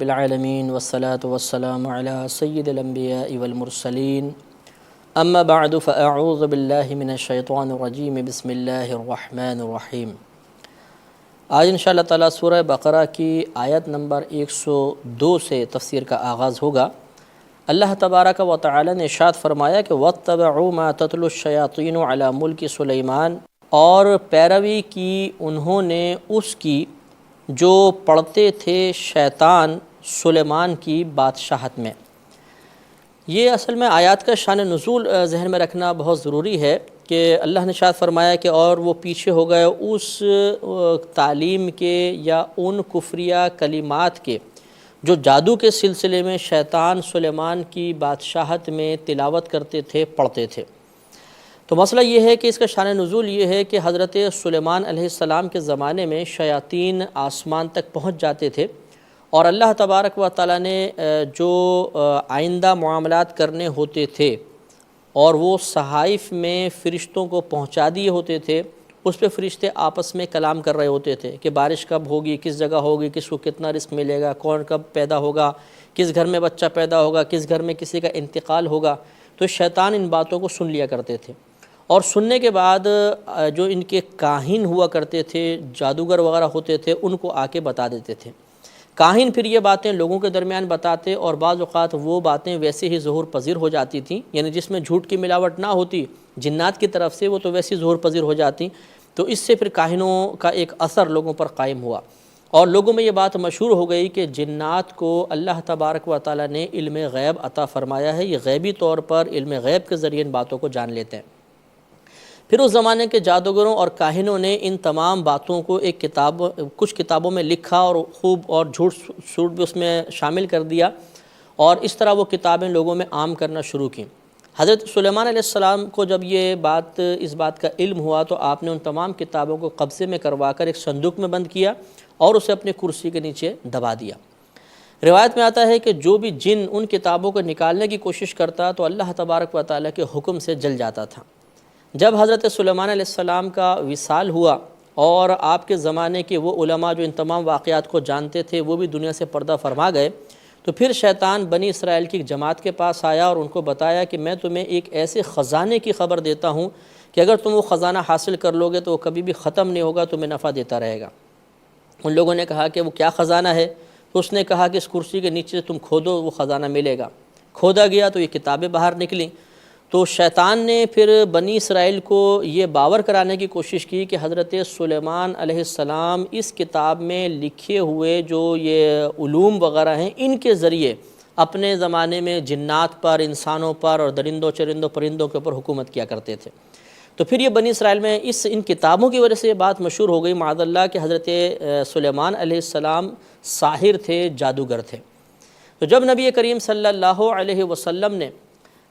بالعالمین والصلاة والسلام علی سید الانبیاء والمرسلین اما بعد فاعوذ باللہ من الشیطان الرجیم بسم اللہ الرحمن الرحیم۔ آج انشاءاللہ تعالیٰ سورہ بقرہ کی آیت نمبر 102 سے تفسیر کا آغاز ہوگا۔ اللہ تبارک و تعالی نے ارشاد فرمایا کہ وَاتَّبَعُوا مَا تَتْلُو الشَّيَاطِينُ عَلَى مُلْكِ سُلَيْمَانَ، اور پیروی کی انہوں نے اس کی جو پڑھتے تھے شیطان سلیمان کی بادشاہت میں۔ یہ اصل میں آیات کا شان نزول ذہن میں رکھنا بہت ضروری ہے کہ اللہ نے ارشاد فرمایا کہ اور وہ پیچھے ہو گئے اس تعلیم کے یا ان کفریہ کلمات کے جو جادو کے سلسلے میں شیطان سلیمان کی بادشاہت میں تلاوت کرتے تھے، پڑھتے تھے۔ تو مسئلہ یہ ہے کہ اس کا شان نزول یہ ہے کہ حضرت سلیمان علیہ السلام کے زمانے میں شیاطین آسمان تک پہنچ جاتے تھے، اور اللہ تبارک و تعالیٰ نے جو آئندہ معاملات کرنے ہوتے تھے اور وہ صحائف میں فرشتوں کو پہنچا دیے ہوتے تھے، اس پہ فرشتے آپس میں کلام کر رہے ہوتے تھے کہ بارش کب ہوگی، کس جگہ ہوگی، کس کو کتنا رزق ملے گا، کون کب پیدا ہوگا، کس گھر میں بچہ پیدا ہوگا، کس گھر میں کسی کا انتقال ہوگا۔ تو شیطان ان باتوں کو سن لیا کرتے تھے، اور سننے کے بعد جو ان کے کاہن ہوا کرتے تھے، جادوگر وغیرہ ہوتے تھے، ان کو آ کے بتا دیتے تھے۔ کاہن پھر یہ باتیں لوگوں کے درمیان بتاتے، اور بعض اوقات وہ باتیں ویسے ہی ظہور پذیر ہو جاتی تھیں، یعنی جس میں جھوٹ کی ملاوٹ نہ ہوتی جنات کی طرف سے، وہ تو ویسے ہی ظہور پذیر ہو جاتی۔ تو اس سے پھر کاہنوں کا ایک اثر لوگوں پر قائم ہوا، اور لوگوں میں یہ بات مشہور ہو گئی کہ جنات کو اللہ تبارک و تعالیٰ نے علم غیب عطا فرمایا ہے، یہ غیبی طور پر علم غیب کے ذریعے ان باتوں کو جان لیتے ہیں۔ پھر اس زمانے کے جادوگروں اور کاہنوں نے ان تمام باتوں کو ایک کچھ کتابوں میں لکھا، اور خوب اور جھوٹ سوٹ بھی اس میں شامل کر دیا، اور اس طرح وہ کتابیں لوگوں میں عام کرنا شروع کیں۔ حضرت سلیمان علیہ السلام کو جب اس بات کا علم ہوا تو آپ نے ان تمام کتابوں کو قبضے میں کروا کر ایک صندوق میں بند کیا، اور اسے اپنے کرسی کے نیچے دبا دیا۔ روایت میں آتا ہے کہ جو بھی جن ان کتابوں کو نکالنے کی کوشش کرتا تو اللہ تبارک و تعالیٰ کے حکم سے جل جاتا تھا۔ جب حضرت سلیمان علیہ السلام کا وصال ہوا، اور آپ کے زمانے کے وہ علماء جو ان تمام واقعات کو جانتے تھے وہ بھی دنیا سے پردہ فرما گئے، تو پھر شیطان بنی اسرائیل کی ایک جماعت کے پاس آیا اور ان کو بتایا کہ میں تمہیں ایک ایسے خزانے کی خبر دیتا ہوں کہ اگر تم وہ خزانہ حاصل کر لو گے تو وہ کبھی بھی ختم نہیں ہوگا، تمہیں نفع دیتا رہے گا۔ ان لوگوں نے کہا کہ وہ کیا خزانہ ہے؟ تو اس نے کہا کہ اس کرسی کے نیچے تم کھودو، وہ خزانہ ملے گا۔ کھودا گیا تو یہ کتابیں باہر نکلیں۔ تو شیطان نے پھر بنی اسرائیل کو یہ باور کرانے کی کوشش کی کہ حضرت سلیمان علیہ السلام اس کتاب میں لکھے ہوئے جو یہ علوم وغیرہ ہیں، ان کے ذریعے اپنے زمانے میں جنات پر، انسانوں پر، اور درندوں چرندوں پرندوں کے اوپر حکومت کیا کرتے تھے۔ تو پھر یہ بنی اسرائیل میں ان کتابوں کی وجہ سے یہ بات مشہور ہو گئی معاذ اللہ کہ حضرت سلیمان علیہ السلام ساحر تھے، جادوگر تھے۔ تو جب نبی کریم صلی اللہ علیہ وسلم نے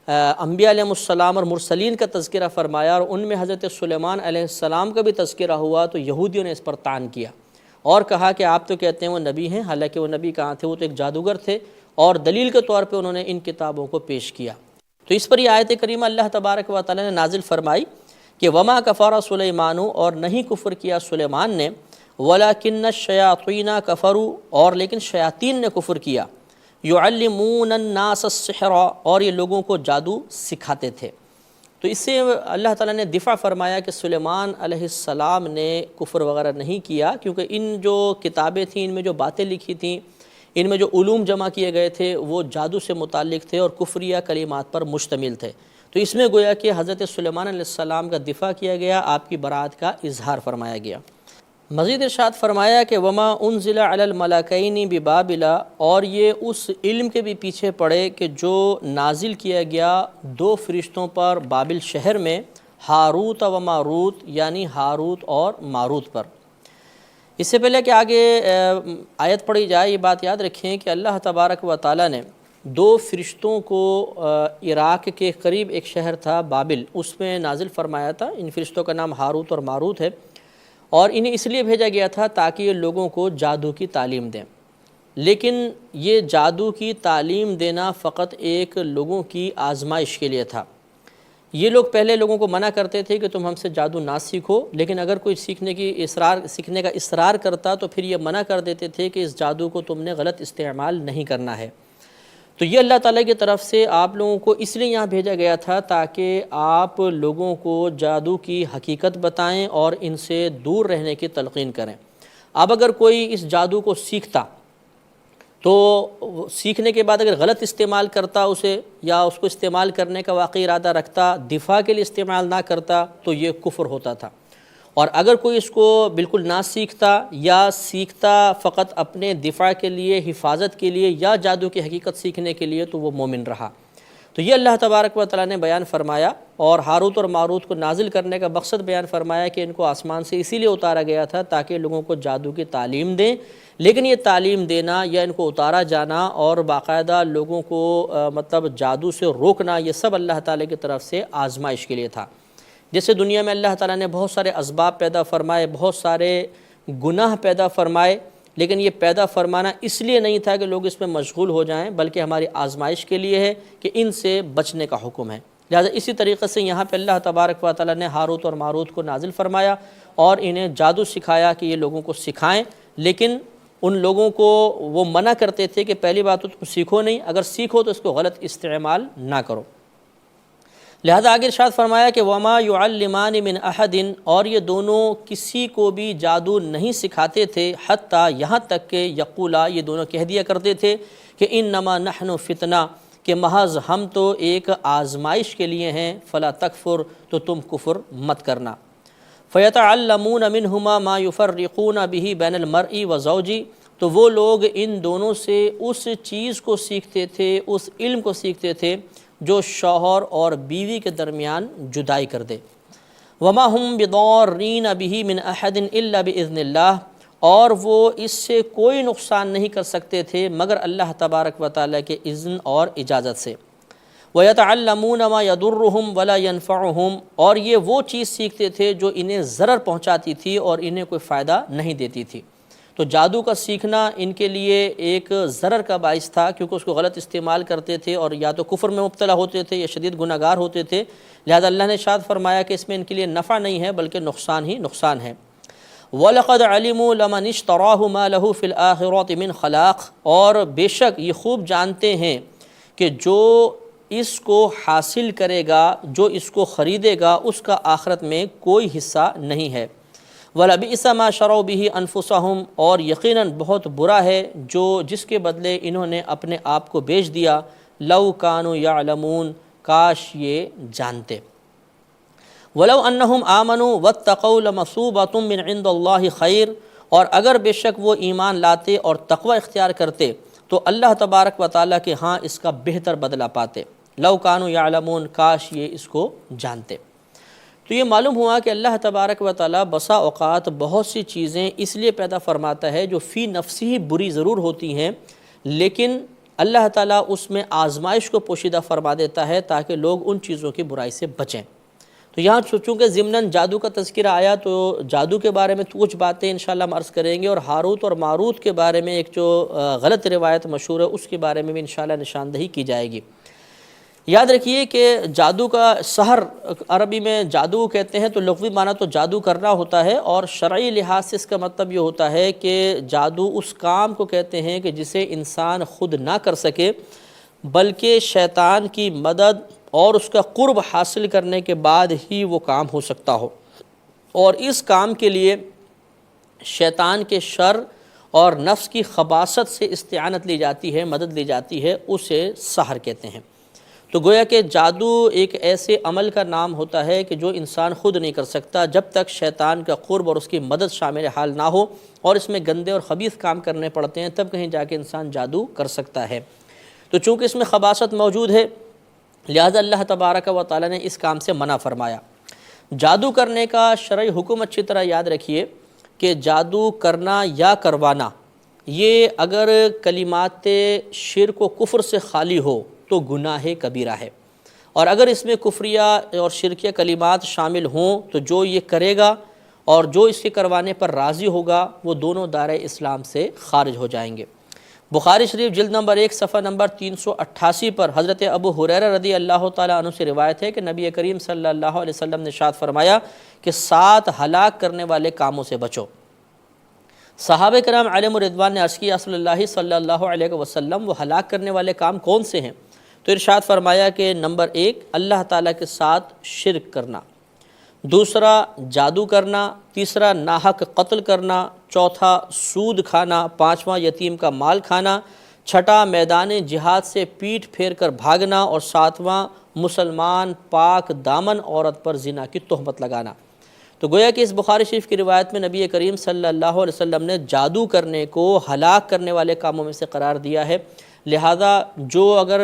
انبیاء علیہ السلام اور مرسلین کا تذکرہ فرمایا، اور ان میں حضرت سلیمان علیہ السلام کا بھی تذکرہ ہوا، تو یہودیوں نے اس پر طعن کیا اور کہا کہ آپ تو کہتے ہیں وہ نبی ہیں، حالانکہ وہ نبی کہاں تھے، وہ تو ایک جادوگر تھے، اور دلیل کے طور پہ انہوں نے ان کتابوں کو پیش کیا۔ تو اس پر یہ آیت کریمہ اللہ تبارک و تعالی نے نازل فرمائی کہ وما کفر سلیمان، اور نہیں کفر کیا سلیمان نے، ولکن الشیاطین کفروا، اور لیکن شیاطین نے کفر کیا، یعلمون الناس السحر، اور یہ لوگوں کو جادو سکھاتے تھے۔ تو اس سے اللہ تعالیٰ نے دفاع فرمایا کہ سلیمان علیہ السلام نے کفر وغیرہ نہیں کیا، کیونکہ ان جو کتابیں تھیں، ان میں جو باتیں لکھی تھیں، ان میں جو علوم جمع کیے گئے تھے، وہ جادو سے متعلق تھے اور کفریہ کلمات پر مشتمل تھے۔ تو اس میں گویا کہ حضرت سلیمان علیہ السلام کا دفاع کیا گیا، آپ کی برات کا اظہار فرمایا گیا۔ مزید ارشاد فرمایا کہ وما انزل علی الملکین ببابل، اور یہ اس علم کے بھی پیچھے پڑے کہ جو نازل کیا گیا دو فرشتوں پر بابل شہر میں، ہاروت و ماروت، یعنی ہاروت اور ماروت پر۔ اس سے پہلے کہ آگے آیت پڑھی جائے، یہ بات یاد رکھیں کہ اللہ تبارک و تعالیٰ نے دو فرشتوں کو عراق کے قریب ایک شہر تھا بابل، اس میں نازل فرمایا تھا۔ ان فرشتوں کا نام ہاروت اور ماروت ہے، اور انہیں اس لیے بھیجا گیا تھا تاکہ یہ لوگوں کو جادو کی تعلیم دیں۔ لیکن یہ جادو کی تعلیم دینا فقط ایک لوگوں کی آزمائش کے لیے تھا، یہ لوگ پہلے لوگوں کو منع کرتے تھے کہ تم ہم سے جادو نہ سیکھو، لیکن اگر کوئی سیکھنے کا اصرار کرتا تو پھر یہ منع کر دیتے تھے کہ اس جادو کو تم نے غلط استعمال نہیں کرنا ہے۔ تو یہ اللہ تعالیٰ کی طرف سے آپ لوگوں کو اس لیے یہاں بھیجا گیا تھا تاکہ آپ لوگوں کو جادو کی حقیقت بتائیں اور ان سے دور رہنے کی تلقین کریں۔ اب اگر کوئی اس جادو کو سیکھتا تو سیکھنے کے بعد اگر غلط استعمال کرتا اسے، یا اس کو استعمال کرنے کا واقعی ارادہ رکھتا، دفاع کے لیے استعمال نہ کرتا، تو یہ کفر ہوتا تھا۔ اور اگر کوئی اس کو بالکل نہ سیکھتا یا سیکھتا فقط اپنے دفاع کے لیے، حفاظت کے لیے، یا جادو کی حقیقت سیکھنے کے لیے، تو وہ مومن رہا۔ تو یہ اللہ تبارک و تعالیٰ نے بیان فرمایا، اور ہاروت اور ماروت کو نازل کرنے کا مقصد بیان فرمایا کہ ان کو آسمان سے اسی لیے اتارا گیا تھا تاکہ لوگوں کو جادو کی تعلیم دیں، لیکن یہ تعلیم دینا یا ان کو اتارا جانا اور باقاعدہ لوگوں کو جادو سے روکنا، یہ سب اللہ تعالیٰ کی طرف سے آزمائش کے لیے تھا۔ جیسے دنیا میں اللہ تعالیٰ نے بہت سارے اسباب پیدا فرمائے، بہت سارے گناہ پیدا فرمائے، لیکن یہ پیدا فرمانا اس لیے نہیں تھا کہ لوگ اس میں مشغول ہو جائیں، بلکہ ہماری آزمائش کے لیے ہے کہ ان سے بچنے کا حکم ہے۔ لہذا اسی طریقے سے یہاں پہ اللہ تبارک و تعالیٰ نے ہاروت اور ماروت کو نازل فرمایا اور انہیں جادو سکھایا کہ یہ لوگوں کو سکھائیں، لیکن ان لوگوں کو وہ منع کرتے تھے کہ پہلی بات تو تم سیکھو نہیں، اگر سیکھو تو اس کو غلط استعمال نہ کرو۔ لہذا آگے ارشاد فرمایا کہ وما يعلمان من احد، اور یہ دونوں کسی کو بھی جادو نہیں سکھاتے تھے، حتیٰ یہاں تک کہ یقولا، یہ دونوں کہہ دیا کرتے تھے کہ انما نحن فتنہ، کہ محض ہم تو ایک آزمائش کے لیے ہیں، فلا تکفر، تو تم کفر مت کرنا۔ فیتعلمون منہما ما یفرقون به بین المرء وزوجہ، تو وہ لوگ ان دونوں سے اس چیز کو سیکھتے تھے، اس علم کو سیکھتے تھے جو شوہر اور بیوی کے درمیان جدائی کر دے۔ وما ہم بضارین بہ من احد الا باذن اللہ، اور وہ اس سے کوئی نقصان نہیں کر سکتے تھے مگر اللہ تبارک و تعالیٰ کے اذن اور اجازت سے۔ وَيَتَعَلَّمُونَ مَا يَضُرُّهُمْ وَلَا يَنْفَعُهُمْ، اور یہ وہ چیز سیکھتے تھے جو انہیں ضرر پہنچاتی تھی اور انہیں کوئی فائدہ نہیں دیتی تھی۔ تو جادو کا سیکھنا ان کے لیے ایک ضرر کا باعث تھا، کیونکہ اس کو غلط استعمال کرتے تھے اور یا تو کفر میں مبتلا ہوتے تھے یا شدید گناہ گار ہوتے تھے۔ لہذا اللہ نے ارشاد فرمایا کہ اس میں ان کے لیے نفع نہیں ہے بلکہ نقصان ہی نقصان ہے۔ وَلَقَدْ عَلِمُوا لَمَنِ اشْتَرَاهُ مَا لَهُ فِي الْآخِرَةِ مِنْ خَلَاقٍ، اور بے شک یہ خوب جانتے ہیں کہ جو اس کو حاصل کرے گا، جو اس کو خریدے گا، اس کا آخرت میں کوئی حصہ نہیں ہے۔ وَلَبِئْسَ مَا شَرَوْا بِهِ أَنفُسَهُمْ، اور یقیناً بہت برا ہے جس کے بدلے انہوں نے اپنے آپ کو بیچ دیا۔ لَوْ كَانُوا يَعْلَمُونَ، کاش یہ جانتے۔ وَلَوْ أَنَّهُمْ آمَنُوا وَاتَّقَوْا لَمَثُوبَةٌ مِّنْ عِندِ اللَّهِ خَيْرٌ، اور اگر بے شک وہ ایمان لاتے اور تقوی اختیار کرتے تو اللہ تبارک و تعالیٰ کے ہاں اس کا بہتر بدلہ پاتے۔ لَوْ كَانُوا يَعْلَمُونَ، کاش یہ اس کو جانتے۔ تو یہ معلوم ہوا کہ اللہ تبارک و تعالیٰ بسا اوقات بہت سی چیزیں اس لیے پیدا فرماتا ہے جو فی نفسی ہی بری ضرور ہوتی ہیں، لیکن اللہ تعالیٰ اس میں آزمائش کو پوشیدہ فرما دیتا ہے تاکہ لوگ ان چیزوں کی برائی سے بچیں۔ تو یہاں چونکہ ضمناً جادو کا تذکرہ آیا تو جادو کے بارے میں کچھ باتیں انشاءاللہ ہم عرض کریں گے، اور ہاروت اور ماروت کے بارے میں ایک جو غلط روایت مشہور ہے اس کے بارے میں بھی انشاءاللہ نشاندہی کی جائے گی۔ یاد رکھیے کہ جادو کا سحر، عربی میں جادو کہتے ہیں تو لغوی معنی تو جادو کرنا ہوتا ہے، اور شرعی لحاظ سے اس کا مطلب یہ ہوتا ہے کہ جادو اس کام کو کہتے ہیں کہ جسے انسان خود نہ کر سکے بلکہ شیطان کی مدد اور اس کا قرب حاصل کرنے کے بعد ہی وہ کام ہو سکتا ہو، اور اس کام کے لیے شیطان کے شر اور نفس کی خباثت سے استعانت لی جاتی ہے، مدد لی جاتی ہے، اسے سحر کہتے ہیں۔ تو گویا کہ جادو ایک ایسے عمل کا نام ہوتا ہے کہ جو انسان خود نہیں کر سکتا جب تک شیطان کا قرب اور اس کی مدد شامل حال نہ ہو، اور اس میں گندے اور خبیث کام کرنے پڑتے ہیں، تب کہیں جا کے انسان جادو کر سکتا ہے۔ تو چونکہ اس میں خباثت موجود ہے لہذا اللہ تبارک و تعالیٰ نے اس کام سے منع فرمایا۔ جادو کرنے کا شرعی حکم اچھی طرح یاد رکھیے کہ جادو کرنا یا کروانا یہ اگر کلمات شرک و کفر سے خالی ہو تو گناہ کبیرہ ہے، اور اگر اس میں کفریہ اور شرکیہ کلمات شامل ہوں تو جو یہ کرے گا اور جو اس کے کروانے پر راضی ہوگا وہ دونوں دائرہ اسلام سے خارج ہو جائیں گے۔ بخاری شریف جلد نمبر 1 صفحہ نمبر 388 پر حضرت ابو ہریرہ رضی اللہ تعالیٰ عنہ سے روایت ہے کہ نبی کریم صلی اللہ علیہ وسلم نے ارشاد فرمایا کہ 7 ہلاک کرنے والے کاموں سے بچو۔ صحابہ کرام علیہم الرضوان نے عرض کیا رسول اللہ صلی اللہ علیہ وسلم وہ ہلاک کرنے والے کام کون سے ہیں؟ تو ارشاد فرمایا کہ نمبر 1 اللہ تعالیٰ کے ساتھ شرک کرنا، دوسرا جادو کرنا، تیسرا ناحق قتل کرنا، چوتھا سود کھانا، پانچواں یتیم کا مال کھانا، چھٹا میدان جہاد سے پیٹھ پھیر کر بھاگنا، اور ساتواں مسلمان پاک دامن عورت پر زنا کی تہمت لگانا۔ تو گویا کہ اس بخاری شریف کی روایت میں نبی کریم صلی اللہ علیہ وسلم نے جادو کرنے کو ہلاک کرنے والے کاموں میں سے قرار دیا ہے۔ لہذا جو اگر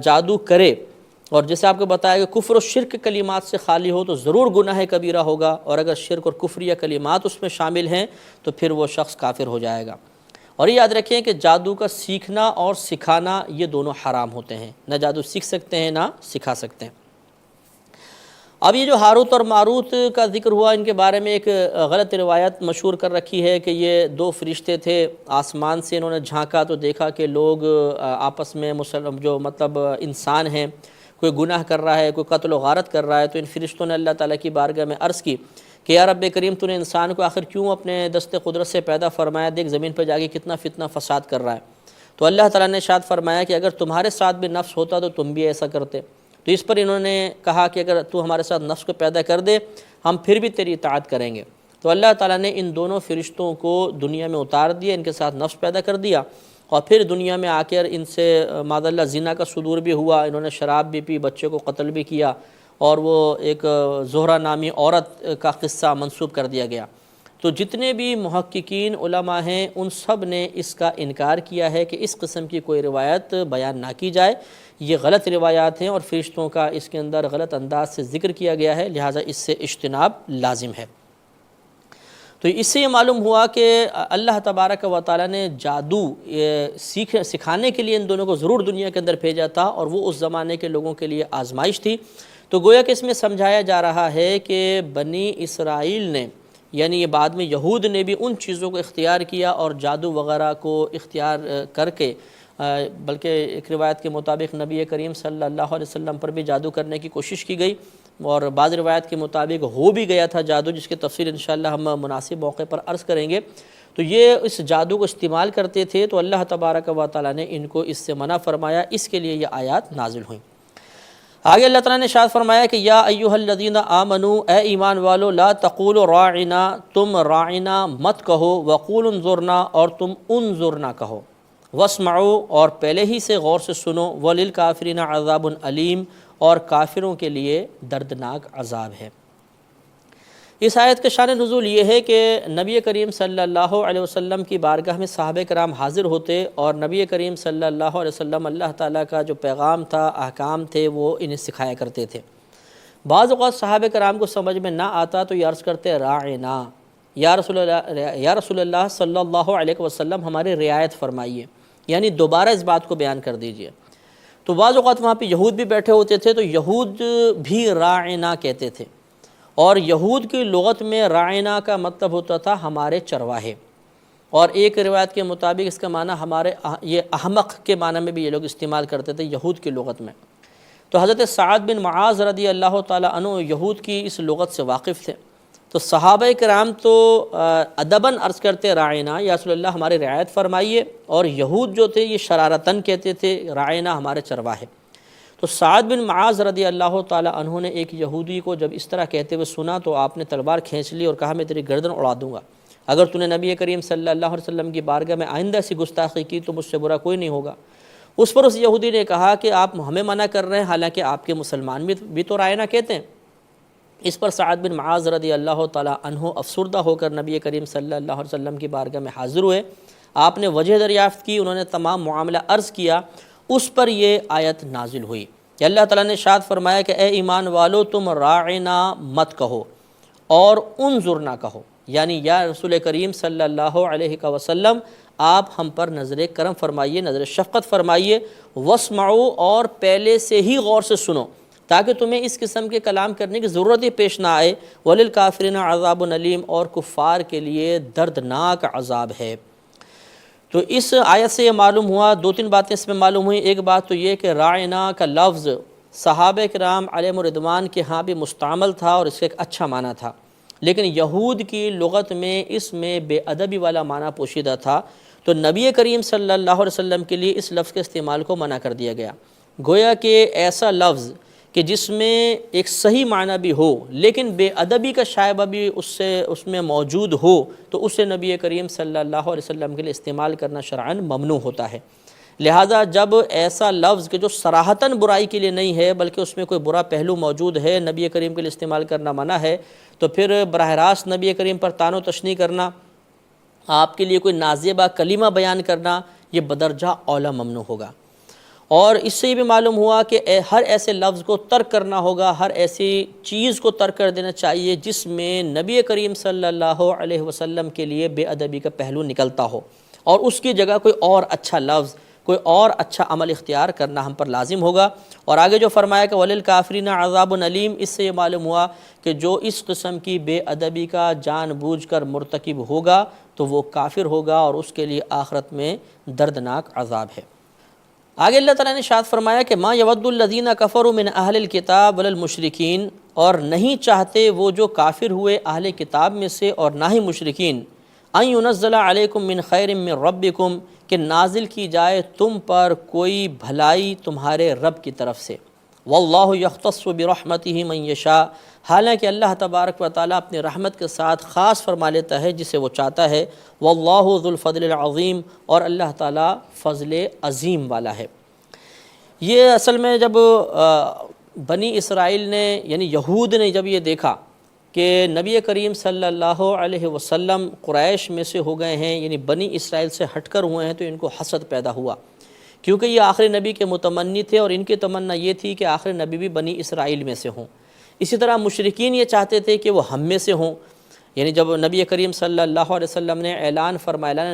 جادو کرے اور جیسے آپ کو بتایا کہ کفر و شرک کلمات سے خالی ہو تو ضرور گناہ کبیرہ ہوگا، اور اگر شرک اور کفریہ کلمات اس میں شامل ہیں تو پھر وہ شخص کافر ہو جائے گا۔ اور یہ یاد رکھیں کہ جادو کا سیکھنا اور سکھانا یہ دونوں حرام ہوتے ہیں، نہ جادو سیکھ سکتے ہیں نہ سکھا سکتے ہیں۔ اب یہ جو ہاروت اور ماروت کا ذکر ہوا، ان کے بارے میں ایک غلط روایت مشہور کر رکھی ہے کہ یہ 2 فرشتے تھے، آسمان سے انہوں نے جھانکا تو دیکھا کہ لوگ آپس میں جو مطلب انسان ہیں، کوئی گناہ کر رہا ہے، کوئی قتل و غارت کر رہا ہے، تو ان فرشتوں نے اللہ تعالیٰ کی بارگاہ میں عرض کی کہ یا رب کریم تو نے انسان کو آخر کیوں اپنے دست قدرت سے پیدا فرمایا، دیکھ زمین پہ جا کے کتنا فتنہ فساد کر رہا ہے۔ تو اللہ تعالیٰ نے ارشاد فرمایا کہ اگر تمہارے ساتھ بھی نفس ہوتا تو تم بھی ایسا کرتے۔ تو اس پر انہوں نے کہا کہ اگر تو ہمارے ساتھ نفس کو پیدا کر دے ہم پھر بھی تیری اطاعت کریں گے۔ تو اللہ تعالیٰ نے ان دونوں فرشتوں کو دنیا میں اتار دیا، ان کے ساتھ نفس پیدا کر دیا، اور پھر دنیا میں آ کر ان سے معاذ اللہ زنا کا صدور بھی ہوا، انہوں نے شراب بھی پی، بچے کو قتل بھی کیا، اور وہ ایک زہرہ نامی عورت کا قصہ منسوب کر دیا گیا۔ تو جتنے بھی محققین علماء ہیں ان سب نے اس کا انکار کیا ہے کہ اس قسم کی کوئی روایت بیان نہ کی جائے، یہ غلط روایات ہیں اور فرشتوں کا اس کے اندر غلط انداز سے ذکر کیا گیا ہے، لہٰذا اس سے اجتناب لازم ہے۔ تو اس سے یہ معلوم ہوا کہ اللہ تبارک و تعالیٰ نے جادو سکھانے کے لیے ان دونوں کو ضرور دنیا کے اندر بھیجا تھا، اور وہ اس زمانے کے لوگوں کے لیے آزمائش تھی۔ تو گویا کہ اس میں سمجھایا جا رہا ہے کہ بنی اسرائیل نے، یعنی یہ بعد میں یہود نے بھی ان چیزوں کو اختیار کیا اور جادو وغیرہ کو اختیار کر کے، بلکہ ایک روایت کے مطابق نبی کریم صلی اللہ علیہ وسلم پر بھی جادو کرنے کی کوشش کی گئی، اور بعض روایت کے مطابق ہو بھی گیا تھا جادو، جس کی تفصیل انشاءاللہ ہم مناسب موقع پر عرض کریں گے۔ تو یہ اس جادو کو استعمال کرتے تھے، تو اللہ تبارک و تعالیٰ نے ان کو اس سے منع فرمایا، اس کے لیے یہ آیات نازل ہوئیں۔ آگے اللہ تعالیٰ نے ارشاد فرمایا کہ یا ایھا الذین آمنوا، اے ایمان والو، لا تقولوا راعنا، تم راعنا مت کہو، وقولوا انظرنا، اور تم انظرنا کہو، واسمعوا، اور پہلے ہی سے غور سے سنو، وللکافرین عذاب علیم، اور کافروں کے لیے دردناک عذاب ہے۔ اس آیت کا شان نزول یہ ہے کہ نبی کریم صلی اللہ علیہ وسلم کی بارگاہ میں صحابہ کرام حاضر ہوتے، اور نبی کریم صلی اللہ علیہ وسلم اللہ تعالیٰ کا جو پیغام تھا، احکام تھے، وہ انہیں سکھایا کرتے تھے۔ بعض اوقات صحابہ کرام کو سمجھ میں نہ آتا تو یہ عرض کرتے راعنا، یا رسول اللہ صلی اللہ علیہ وسلم ہماری رعایت فرمائیے، یعنی دوبارہ اس بات کو بیان کر دیجئے۔ تو بعض اوقات وہاں پہ یہود بھی بیٹھے ہوتے تھے، تو یہود بھی راعنا کہتے تھے، اور یہود کی لغت میں راعنا کا مطلب ہوتا تھا ہمارے چرواہے، اور ایک روایت کے مطابق اس کا معنی ہمارے، یہ احمق کے معنی میں بھی یہ لوگ استعمال کرتے تھے یہود کی لغت میں۔ تو حضرت سعد بن معاذ رضی اللہ تعالیٰ عنہ یہود کی اس لغت سے واقف تھے، تو صحابہ کرام تو ادباً عرض کرتے راعنا، یا رسول اللہ ہماری رعایت فرمائیے، اور یہود جو تھے یہ شرارتاً کہتے تھے راعنا ہمارے چرواہے۔ تو سعد بن معاذ رضی اللہ تعالیٰ عنہ نے ایک یہودی کو جب اس طرح کہتے ہوئے سنا تو آپ نے تلوار کھینچ لی اور کہا میں تیری گردن اڑا دوں گا، اگر تو نے نبی کریم صلی اللہ علیہ وسلم کی بارگاہ میں آئندہ ایسی گستاخی کی تو مجھ سے برا کوئی نہیں ہوگا۔ اس پر اس یہودی نے کہا کہ آپ ہمیں منع کر رہے ہیں، حالانکہ آپ کے مسلمان بھی تو راعنا کہتے ہیں۔ اس پر سعد بن معاذ رضی اللہ تعالیٰ عنہ افسردہ ہو کر نبی کریم صلی اللہ علیہ وسلم کی بارگاہ میں حاضر ہوئے، آپ نے وجہ دریافت کی، انہوں نے تمام معاملہ عرض کیا، اس پر یہ آیت نازل ہوئی کہ اللہ تعالیٰ نے ارشاد فرمایا کہ اے ایمان والو تم راعنا مت کہو اور انظرنا کہو، یعنی یا رسول کریم صلی اللہ علیہ وسلم آپ ہم پر نظر کرم فرمائیے، نظر شفقت فرمائیے، واسمعوا، اور پہلے سے ہی غور سے سنو تاکہ تمہیں اس قسم کے کلام کرنے کی ضرورت ہی پیش نہ آئے، وللکافرین عذاب علیم، اور کفار کے لیے دردناک عذاب ہے۔ تو اس آیت سے یہ معلوم ہوا، دو تین باتیں اس میں معلوم ہوئیں۔ ایک بات تو یہ کہ راعنا کا لفظ صحابہ کرام علیہم الرضوان کے ہاں بھی مستعمل تھا اور اس کا ایک اچھا معنی تھا، لیکن یہود کی لغت میں اس میں بے ادبی والا معنی پوشیدہ تھا، تو نبی کریم صلی اللہ علیہ وسلم کے لیے اس لفظ کے استعمال کو منع کر دیا گیا۔ گویا کہ ایسا لفظ کہ جس میں ایک صحیح معنی بھی ہو لیکن بے ادبی کا شائبہ بھی اس میں موجود ہو، تو اسے نبی کریم صلی اللہ علیہ وسلم کے لیے استعمال کرنا شرعاً ممنوع ہوتا ہے۔ لہٰذا جب ایسا لفظ کہ جو صراحتاً برائی کے لیے نہیں ہے بلکہ اس میں کوئی برا پہلو موجود ہے نبی کریم کے لیے استعمال کرنا منع ہے، تو پھر براہ راست نبی کریم پر طعن و تشنیع کرنا، آپ کے لیے کوئی نازیبہ کلمہ بیان کرنا، یہ بدرجہ اولیٰ ممنوع ہوگا۔ اور اس سے یہ بھی معلوم ہوا کہ ہر ایسے لفظ کو ترک کرنا ہوگا، ہر ایسی چیز کو ترک کر دینا چاہیے جس میں نبی کریم صلی اللہ علیہ وسلم کے لیے بے ادبی کا پہلو نکلتا ہو، اور اس کی جگہ کوئی اور اچھا لفظ، کوئی اور اچھا عمل اختیار کرنا ہم پر لازم ہوگا۔ اور آگے جو فرمایا کہ وَلِلْكَافِرِينَ عَذَابٌ علیم، اس سے یہ معلوم ہوا کہ جو اس قسم کی بے ادبی کا جان بوجھ کر مرتکب ہوگا تو وہ کافر ہوگا اور اس کے لیے آخرت میں دردناک عذاب ہے۔ آگے اللہ تعالیٰ نے ارشاد فرمایا کہ مَا يَوَدُّ الَّذِينَ كَفَرُوا مِنْ أَهْلِ الْكِتَابِ وَلَا الْمُشْرِكِينَ، اور نہیں چاہتے وہ جو کافر ہوئے اہل کتاب میں سے اور نہ ہی مشرکین، أَن يُنَزَّلَ عَلَيْكُم مِّن خَيْرٍ مِّن رَبِّكُم، کہ نازل کی جائے تم پر کوئی بھلائی تمہارے رب کی طرف سے۔ وَاللَّهُ يَخْتَصُّ بِرَحْمَتِهِ مَن يَشَاءُ، حالانکہ اللہ تبارک و تعالیٰ اپنی رحمت کے ساتھ خاص فرما لیتا ہے جسے وہ چاہتا ہے۔ وَاللَّهُ ذُو الْفَضْلِ الْعَظِيمِ، اور اللہ تعالیٰ فضل عظیم والا ہے۔ یہ اصل میں جب بنی اسرائیل نے یعنی یہود نے جب یہ دیکھا کہ نبی کریم صلی اللہ علیہ وسلم قریش میں سے ہو گئے ہیں، یعنی بنی اسرائیل سے ہٹ کر ہوئے ہیں، تو ان کو حسد پیدا ہوا، کیونکہ یہ آخری نبی کے متمنی تھے اور ان کی تمنا یہ تھی کہ آخری نبی بھی بنی اسرائیل میں سے ہوں۔ اسی طرح مشرکین یہ چاہتے تھے کہ وہ ہم میں سے ہوں، یعنی جب نبی کریم صلی اللہ علیہ وسلم نے اعلان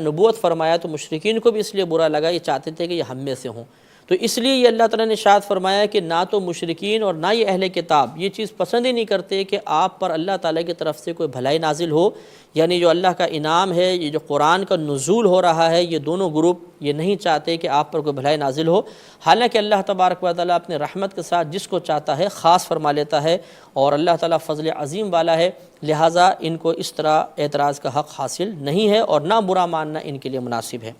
نبوت فرمایا تو مشرکین کو بھی اس لیے برا لگا، یہ چاہتے تھے کہ یہ ہم میں سے ہوں۔ تو اس لیے یہ اللہ تعالیٰ نے ارشاد فرمایا کہ نہ تو مشرکین اور نہ یہ اہل کتاب یہ چیز پسند ہی نہیں کرتے کہ آپ پر اللہ تعالیٰ کی طرف سے کوئی بھلائی نازل ہو، یعنی جو اللہ کا انعام ہے، یہ جو قرآن کا نزول ہو رہا ہے، یہ دونوں گروپ یہ نہیں چاہتے کہ آپ پر کوئی بھلائی نازل ہو، حالانکہ اللہ تبارک و تعالیٰ اپنے رحمت کے ساتھ جس کو چاہتا ہے خاص فرما لیتا ہے، اور اللہ تعالیٰ فضل عظیم والا ہے، لہٰذا ان کو اس طرح اعتراض کا حق حاصل نہیں ہے اور نہ برا ماننا ان کے لیے مناسب ہے۔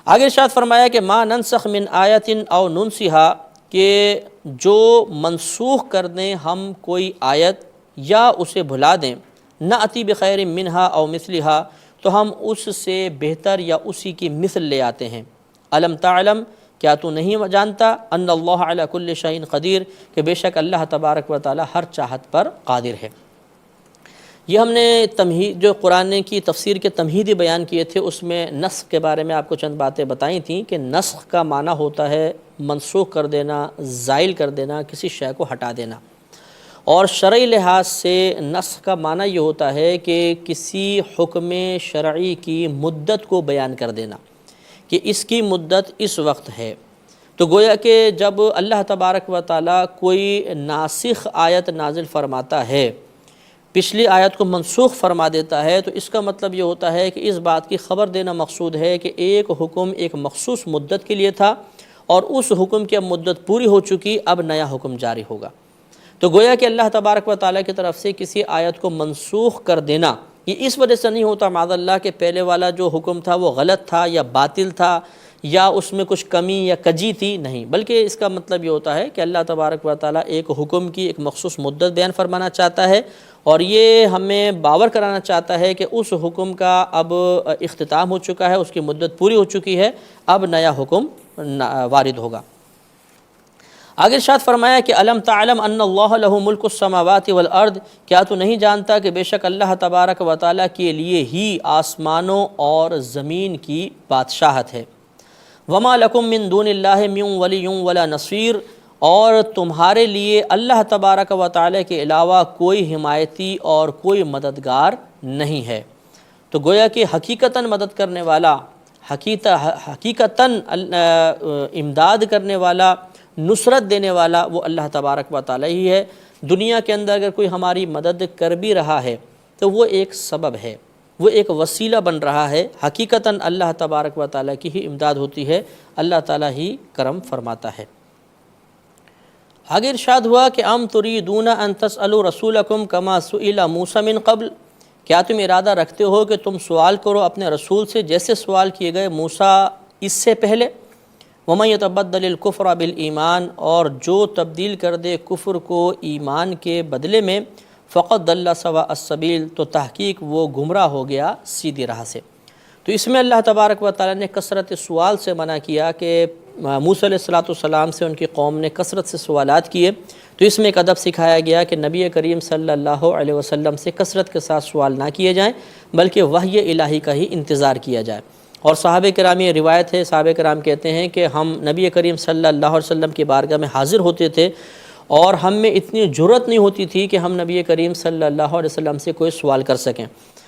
آگے ارشاد فرمایا کہ ما ننسخ من آیت او ننسیہا، کہ جو منسوخ کر دیں ہم کوئی آیت یا اسے بھلا دیں، نأتی بخیر منہا او مثلہا، تو ہم اس سے بہتر یا اسی کی مثل لے آتے ہیں۔ الم تعلم، کیا تو نہیں جانتا، ان اللہ علی کل شیء قدیر، کہ بے شک اللہ تبارک و تعالی ہر چاہت پر قادر ہے۔ یہ ہم نے تمہید جو قرآن کی تفسیر کے تمہیدی بیان کیے تھے، اس میں نسخ کے بارے میں آپ کو چند باتیں بتائی تھیں کہ نسخ کا معنی ہوتا ہے منسوخ کر دینا، زائل کر دینا، کسی شے کو ہٹا دینا، اور شرعی لحاظ سے نسخ کا معنی یہ ہوتا ہے کہ کسی حکم شرعی کی مدت کو بیان کر دینا کہ اس کی مدت اس وقت ہے۔ تو گویا کہ جب اللہ تبارک و تعالیٰ کوئی ناسخ آیت نازل فرماتا ہے، پچھلی آیت کو منسوخ فرما دیتا ہے، تو اس کا مطلب یہ ہوتا ہے کہ اس بات کی خبر دینا مقصود ہے کہ ایک حکم ایک مخصوص مدت کے لیے تھا اور اس حکم کی اب مدت پوری ہو چکی، اب نیا حکم جاری ہوگا۔ تو گویا کہ اللہ تبارک و تعالیٰ کی طرف سے کسی آیت کو منسوخ کر دینا یہ اس وجہ سے نہیں ہوتا معاذ اللہ کہ پہلے والا جو حکم تھا وہ غلط تھا یا باطل تھا یا اس میں کچھ کمی یا کجی تھی، نہیں، بلکہ اس کا مطلب یہ ہوتا ہے کہ اللہ تبارک و تعالیٰ ایک حکم کی ایک مخصوص مدت بیان فرمانا چاہتا ہے اور یہ ہمیں باور کرانا چاہتا ہے کہ اس حکم کا اب اختتام ہو چکا ہے، اس کی مدت پوری ہو چکی ہے، اب نیا حکم وارد ہوگا۔ آگے ارشاد فرمایا کہ الم تعلم ان اللہ لہ ملک السماوات والارض، کیا تو نہیں جانتا کہ بے شک اللہ تبارک و تعالیٰ کے لیے ہی آسمانوں اور زمین کی بادشاہت ہے۔ وما لکم من دون اللہ من ولی ولا نصیر، اور تمہارے لیے اللہ تبارک و تعالیٰ کے علاوہ کوئی حمایتی اور کوئی مددگار نہیں ہے۔ تو گویا کہ حقیقتاً مدد کرنے والا، حقیقتاً امداد کرنے والا، نصرت دینے والا وہ اللہ تبارک و تعالیٰ ہی ہے۔ دنیا کے اندر اگر کوئی ہماری مدد کر بھی رہا ہے تو وہ ایک سبب ہے، وہ ایک وسیلہ بن رہا ہے۔ حقیقتاً اللہ تبارک و تعالیٰ کی ہی امداد ہوتی ہے، اللہ تعالیٰ ہی کرم فرماتا ہے۔ آگے ارشاد ہوا کہ ام تریدون ان تسألوا رسولکم کما سئل موسیٰ من قبل، کیا تم ارادہ رکھتے ہو کہ تم سوال کرو اپنے رسول سے جیسے سوال کیے گئے موسیٰ اس سے پہلے؟ وَمَن يَتَبَدَّلِ الْكُفْرَ بِالْإِيمَانِ، اور جو تبدیل کر دے کفر کو ایمان کے بدلے میں، فَقَدْ ضَلَّ سَوَاءَ السَّبِيلِ، تو تحقیق وہ گمراہ ہو گیا سیدھی راہ سے۔ تو اس میں اللہ تبارک و تعالیٰ نے کثرت سوال سے منع کیا کہ موسیٰ علیہ السلام سے ان کی قوم نے کثرت سے سوالات کیے، تو اس میں ایک ادب سکھایا گیا کہ نبی کریم صلی اللہ علیہ وسلم سے کثرت کے ساتھ سوال نہ کیے جائیں، بلکہ وحی الہی کا ہی انتظار کیا جائے۔ اور صحابہ کرام، یہ روایت ہے، صحابہ کرام کہتے ہیں کہ ہم نبی کریم صلی اللہ علیہ وسلم کی بارگاہ میں حاضر ہوتے تھے اور ہم میں اتنی جرأت نہیں ہوتی تھی کہ ہم نبی کریم صلی اللہ علیہ وسلم سے کوئی سوال کر سکیں،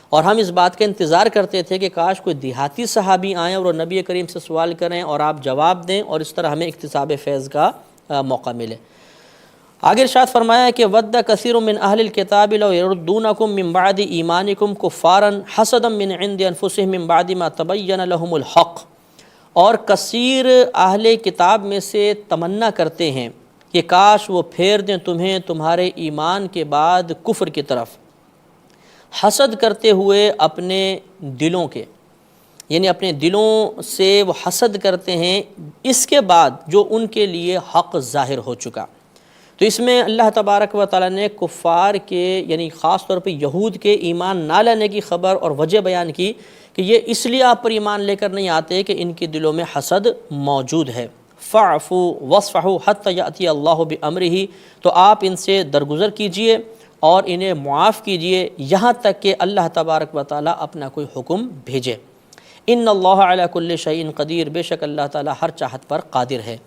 اور ہم اس بات کا انتظار کرتے تھے کہ کاش کوئی دیہاتی صحابی آئیں اور وہ نبی کریم سے سوال کریں اور آپ جواب دیں، اور اس طرح ہمیں اکتساب فیض کا موقع ملے۔ آگے ارشاد فرمایا کہ وَدَّ كَثِيرٌ مِّنْ أَهْلِ الْكِتَابِ لَوْ يَرُدُّونَكُم مِّن بَعْدِ إِيمَانِكُمْ كُفَّارًا حَسَدًا مِّنْ عِندِ أَنفُسِهِم مِّن بَعْدِ مَا تَبَيَّنَ لَهُمُ الْحَقُّ، اور کثیر اہل کتاب میں سے تمنا کرتے ہیں کہ کاش وہ پھیر دیں تمہیں تمہارے ایمان کے بعد کفر کی طرف، حسد کرتے ہوئے اپنے دلوں کے، یعنی اپنے دلوں سے وہ حسد کرتے ہیں اس کے بعد جو ان کے لیے حق ظاہر ہو چکا۔ تو اس میں اللہ تبارک و تعالیٰ نے کفار کے، یعنی خاص طور پہ یہود کے ایمان نہ لانے کی خبر اور وجہ بیان کی کہ یہ اس لیے آپ پر ایمان لے کر نہیں آتے کہ ان کے دلوں میں حسد موجود ہے۔ فَاعْفُوا وَاصْفَحُوا حَتَّى يَأْتِيَ اللَّهُ بِأَمْرِهِ، تو آپ ان سے درگزر کیجئے اور انہیں معاف کیجئے یہاں تک کہ اللہ تبارک و تعالیٰ اپنا کوئی حکم بھیجے۔ ان اللہ علی کل شیء قدیر، بے شک اللہ تعالیٰ ہر چاہت پر قادر ہے۔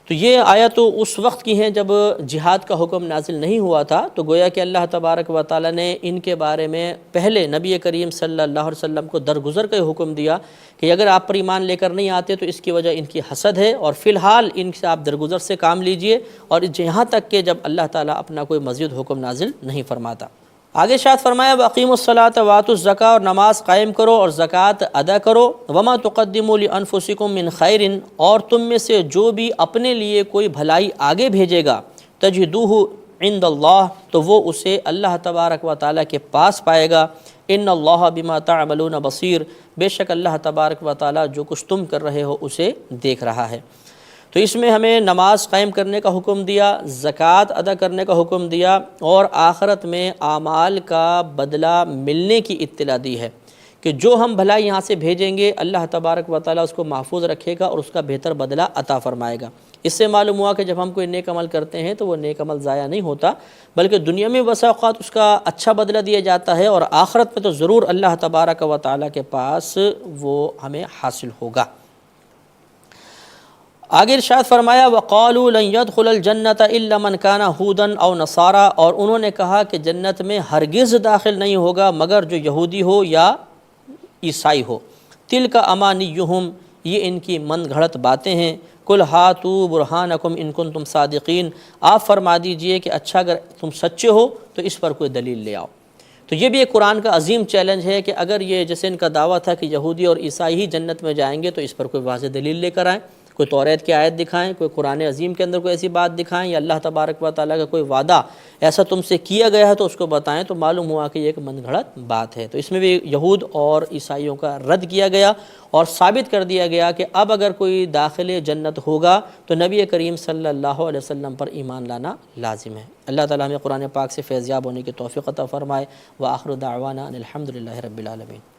تو یہ آیت تو اس وقت کی ہیں جب جہاد کا حکم نازل نہیں ہوا تھا، تو گویا کہ اللہ تبارک و تعالیٰ نے ان کے بارے میں پہلے نبی کریم صلی اللہ علیہ وسلم کو درگزر کا حکم دیا کہ اگر آپ پر ایمان لے کر نہیں آتے تو اس کی وجہ ان کی حسد ہے، اور فی الحال ان سے آپ درگزر سے کام لیجئے، اور یہاں تک کہ جب اللہ تعالیٰ اپنا کوئی مزید حکم نازل نہیں فرماتا۔ آگے ارشاد فرمایا وَأَقِیمُوا الصَّلَاةَ وَآتُوا الزَّکَاةَ، اور نماز قائم کرو اور زکوٰۃ ادا کرو۔ وَمَا تُقَدِّمُوا لِأَنفُسِکُم مِّن خَیْرٍ، اور تم میں سے جو بھی اپنے لیے کوئی بھلائی آگے بھیجے گا، تَجِدُوهُ عِندَ اللَّهِ، تو وہ اسے اللہ تبارک و تعالیٰ کے پاس پائے گا۔ ان اللہ بما تعملون بصیر، بے شک اللہ تبارک و تعالیٰ جو کچھ تم کر رہے ہو اسے دیکھ رہا ہے۔ تو اس میں ہمیں نماز قائم کرنے کا حکم دیا، زکوٰۃ ادا کرنے کا حکم دیا، اور آخرت میں اعمال کا بدلہ ملنے کی اطلاع دی ہے کہ جو ہم بھلائی یہاں سے بھیجیں گے اللہ تبارک و تعالیٰ اس کو محفوظ رکھے گا اور اس کا بہتر بدلہ عطا فرمائے گا۔ اس سے معلوم ہوا کہ جب ہم کوئی نیک عمل کرتے ہیں تو وہ نیک عمل ضائع نہیں ہوتا، بلکہ دنیا میں بسا اوقات اس کا اچھا بدلہ دیا جاتا ہے، اور آخرت میں تو ضرور اللہ تبارک و تعالیٰ کے پاس وہ ہمیں حاصل ہوگا۔ آگے ارشاد فرمایا وَقَالُوا لَن يَدْخُلَ الْجَنَّةَ إِلَّا مَنْ كَانَ هُودًا أَوْ نَصَارَىٰ، اور انہوں نے کہا کہ جنت میں ہرگز داخل نہیں ہوگا مگر جو یہودی ہو یا عیسائی ہو۔ تِلْكَ أَمَانِيُّهُمْ، یہ ان کی من گھڑت باتیں ہیں۔ قُلْ هَاتُوا بُرْهَانَكُمْ إِن كُنتُمْ صَادِقِينَ، آپ فرما دیجئے کہ اچھا اگر تم سچے ہو تو اس پر کوئی دلیل لے آؤ۔ تو یہ بھی ایک قرآن کا عظیم چیلنج ہے کہ اگر یہ جیسے ان کا دعویٰ تھا کہ یہودی اور عیسائی ہی جنت میں جائیں گے تو اس پر کوئی واضح دلیل لے کر آئیں، کوئی توریت کی آیت دکھائیں، کوئی قرآن عظیم کے اندر کوئی ایسی بات دکھائیں، یا اللہ تبارک و تعالیٰ کا کوئی وعدہ ایسا تم سے کیا گیا ہے تو اس کو بتائیں۔ تو معلوم ہوا کہ یہ ایک من گھڑت بات ہے۔ تو اس میں بھی یہود اور عیسائیوں کا رد کیا گیا اور ثابت کر دیا گیا کہ اب اگر کوئی داخل جنت ہوگا تو نبی کریم صلی اللہ علیہ وسلم پر ایمان لانا لازم ہے۔ اللہ تعالیٰ ہمیں قرآن پاک سے فیض یاب ہونے کی توفیق عطا فرمائے۔ وآخر دعوانا ان الحمد للہ رب العالمین۔